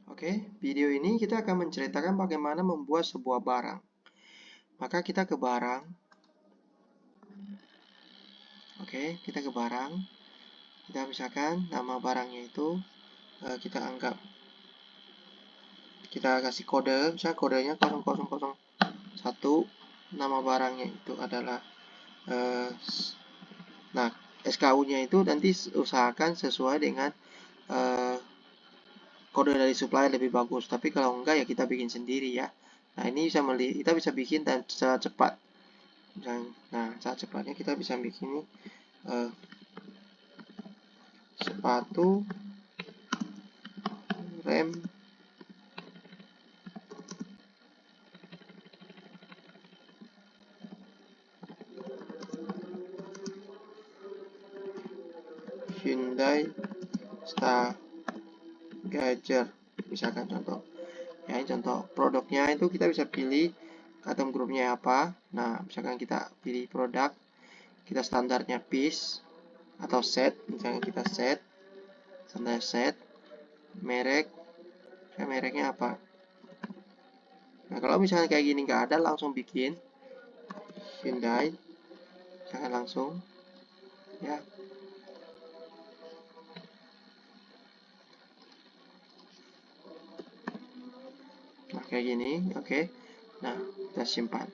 Oke, video ini kita akan menceritakan bagaimana membuat sebuah barang. Maka kita ke barang. Oke, kita ke barang. Kita misalkan nama barangnya itu kita anggap kita kasih kode, misalnya kodenya 0001. Nama barangnya itu adalah nah, SKU-nya itu nanti usahakan sesuai dengan kode dari supplier lebih bagus. Tapi kalau enggak ya kita bikin sendiri ya. Nah, ini kita bisa bikin dan secara cepat. Nah, saat cepatnya kita bisa bikin sepatu rem Hyundai Stargazer, misalkan contoh. Ya, ini contoh produknya itu kita bisa pilih atom grupnya apa. Nah, misalkan kita pilih produk, kita standarnya piece atau set, misalkan kita standar set, mereknya apa. Nah, kalau misalnya kayak gini nggak ada, langsung bikin Hyundai, jangan langsung ya. Nah, kayak gini, oke. Nah, kita simpan.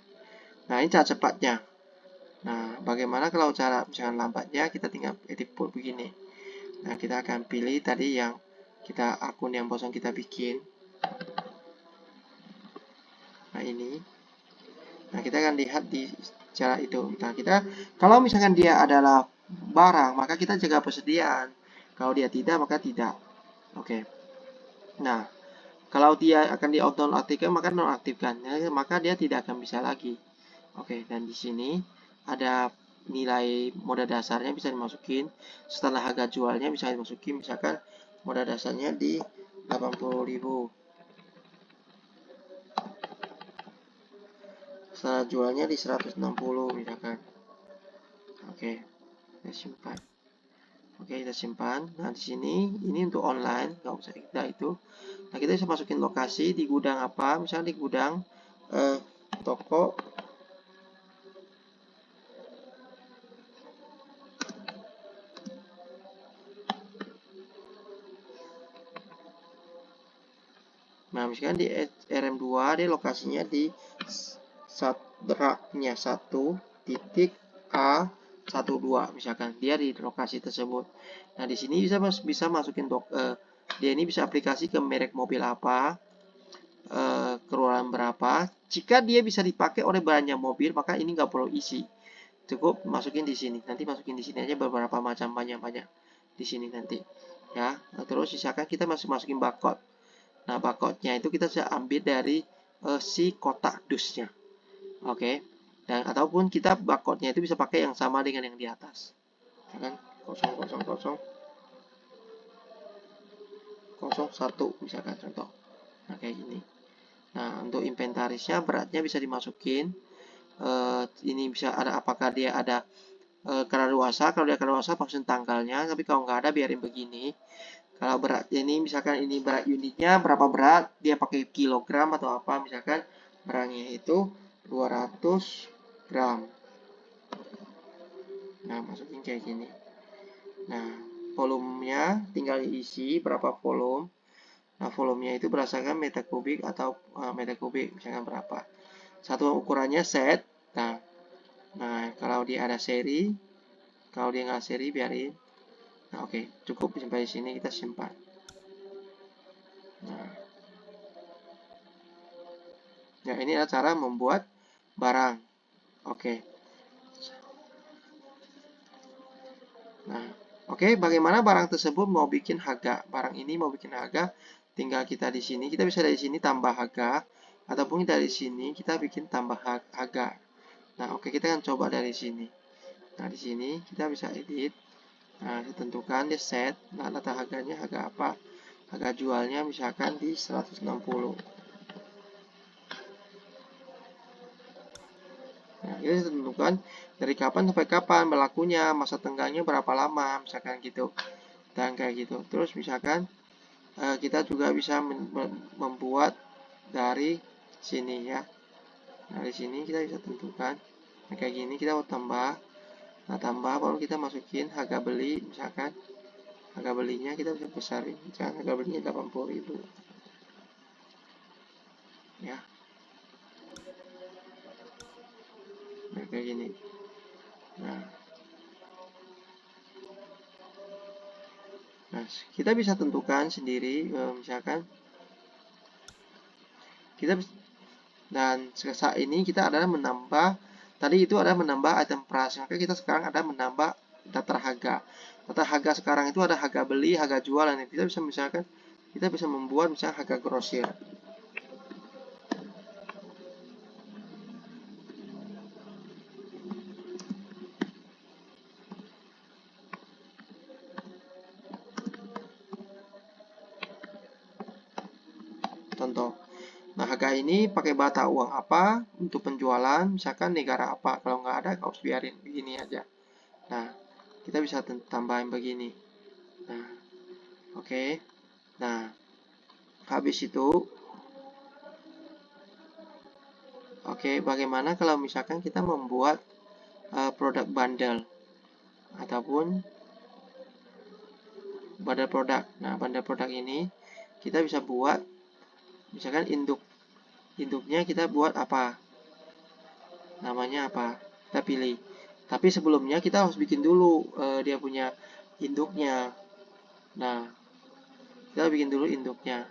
Nah, ini cara cepatnya. Nah, bagaimana kalau cara misalkan lambatnya, kita tinggal edit put begini. Nah, kita akan pilih tadi yang akun yang kosong kita bikin. Nah, ini. Nah, kita akan lihat di cara itu. Nah, kalau misalkan dia adalah barang, maka kita jaga persediaan. Kalau dia tidak, maka tidak. Oke. Nah, kalau dia akan di nonaktifkan, maka nonaktifkan. Maka dia tidak akan bisa lagi. Oke, dan di sini ada nilai modal dasarnya bisa dimasukin. Setelah harga jualnya bisa dimasukin, misalkan modal dasarnya di 80.000. Setelah jualnya di 160 misalkan. Oke, kita simpan. Oke, kita simpan. Nah, di sini ini untuk online, nggak usah kita itu. Nah, kita bisa masukin lokasi di gudang apa, misalnya di gudang toko Nah, misalkan di RM2, dia lokasinya di raknya 1.A12, misalkan dia di lokasi tersebut. Nah, di sini bisa masukin dia ini bisa aplikasi ke merek mobil apa, keluaran berapa. Jika dia bisa dipakai oleh banyak mobil, maka ini nggak perlu isi. Cukup masukin di sini. Nanti masukin di sini aja beberapa macam banyak-banyak di sini nanti. Ya, nah, terus misalkan kita masukin barcode. Nah, barcode-nya itu kita bisa ambil dari si kotak dusnya. Oke. Dan ataupun kita barcode-nya itu bisa pakai yang sama dengan yang di atas. Ya kan? 0001 misalkan contoh. Nah, kayak gini. Nah, untuk inventarisnya beratnya bisa dimasukin. Ini bisa ada apakah dia ada kadaluarsa. Kalau dia kadaluarsa maksud tanggalnya, tapi kalau nggak ada biarin begini. Kalau berat ini misalkan ini berat unitnya berapa berat, dia pakai kilogram atau apa, misalkan barangnya itu 200 gram. Nah, masukin kayak gini. Nah, volumenya tinggal diisi berapa volume. Nah, volumenya itu berdasarkan meter kubik atau meter kubik, misalkan berapa. Satu ukurannya set. Nah, kalau dia ada seri, kalau dia nggak seri biarin. Nah, oke, cukup sampai di sini kita simpan. Nah, ya ini adalah cara membuat barang. Oke. Nah, oke, bagaimana barang tersebut mau bikin harga? Barang ini mau bikin harga, tinggal kita di sini. Kita bisa dari sini tambah harga, ataupun dari sini kita bikin tambah harga. Nah, oke, kita akan coba dari sini. Nah, di sini kita bisa edit. Nah, ditentukan di set. Nah, data harganya harga apa? Harga jualnya misalkan di 160. Nah, ini ditentukan dari kapan sampai kapan berlakunya, masa tenggangnya berapa lama, misalkan gitu. Dan kayak gitu. Terus misalkan kita juga bisa membuat dari sini ya. Dari sini kita bisa tentukan. Nah, kayak gini kita mau tambah. Nah, tambah baru kita masukin harga beli, misalkan harga belinya kita bisa besarin, misalkan harga belinya 80.000 ya. Nah, kayak gini. Nah, kita bisa tentukan sendiri, misalkan kita dan saat ini kita adalah menambah, tadi itu adalah menambah item price, maka kita sekarang ada menambah daftar harga. Daftar harga sekarang itu ada harga beli, harga jual, dan kita bisa misalkan kita bisa membuat misalnya harga grosir. Contoh. Nah, harga ini pakai bata uang apa untuk penjualan, misalkan negara apa. Kalau nggak ada, kau biarin begini aja. Nah, kita bisa tambahin begini. Nah, oke. Nah, habis itu, bagaimana kalau misalkan kita membuat produk bundle ataupun bundle produk. Nah, bundle produk ini kita bisa buat misalkan induknya kita buat apa, namanya apa, kita pilih. Tapi sebelumnya kita harus bikin dulu dia punya induknya. Nah, kita bikin dulu induknya.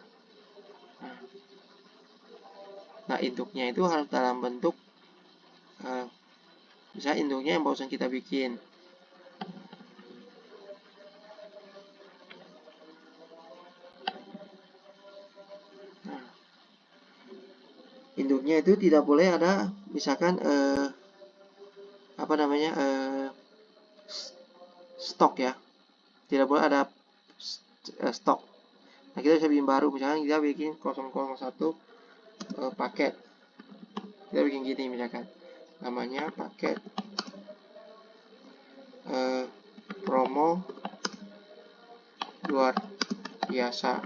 Nah, induknya itu harus dalam bentuk misalnya induknya yang barusan kita bikin. Nah, induknya itu tidak boleh ada misalkan apa namanya stok ya, tidak boleh ada stok. Nah, kita bisa bikin baru, misalkan kita bikin 001 paket, kita bikin gini misalkan, namanya paket promo luar biasa,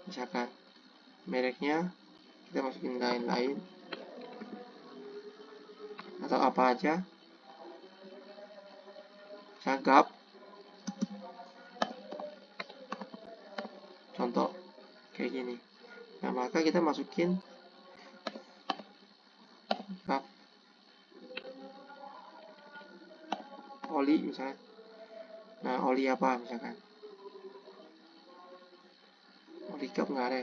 misalkan mereknya kita masukin lain-lain atau apa aja, sagap contoh kayak gini. Nah, maka kita masukin gap oli misalkan. Nah, oli apa misalkan, oli gap nggak ada.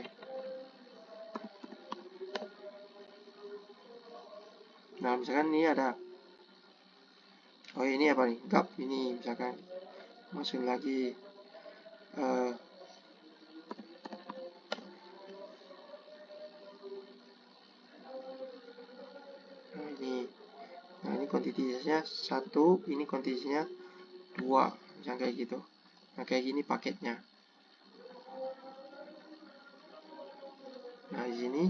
Nah, misalkan ini ada, oh ini apa nih, gap ini misalkan, masukin lagi nah ini kuantititasnya 1, ini kuantititasnya 2, misalkan kayak gitu. Nah, kayak gini paketnya. Nah, di sini,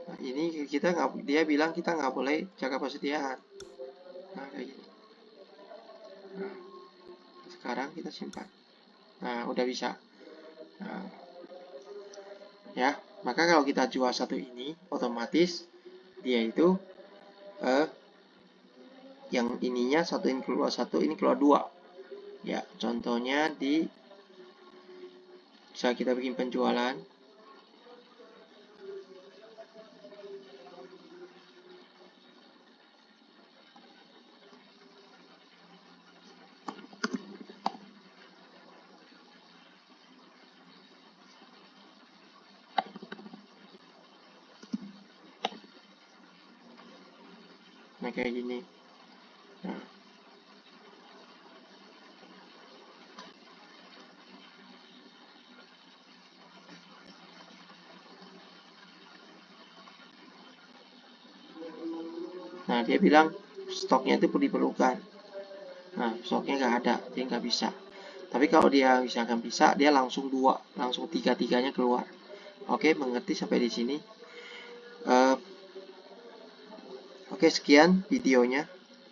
nah ini kita nggak, dia bilang kita nggak boleh jaga persediaan. Nah, kayak gini. Nah, sekarang kita simpan. Nah, udah bisa. Nah, ya, maka kalau kita jual satu ini, otomatis dia itu yang ininya satu ini keluar satu, ini keluar 2. Ya, contohnya di saat kita bikin penjualan. Nah, kayak gini. Nah, dia bilang stoknya itu diperlukan. Nah, stoknya nggak ada, dia nggak bisa. Tapi kalau dia misalkan bisa, dia langsung 2, langsung 3-3-nya keluar. Oke, mengerti sampai di sini? Oke, sekian videonya.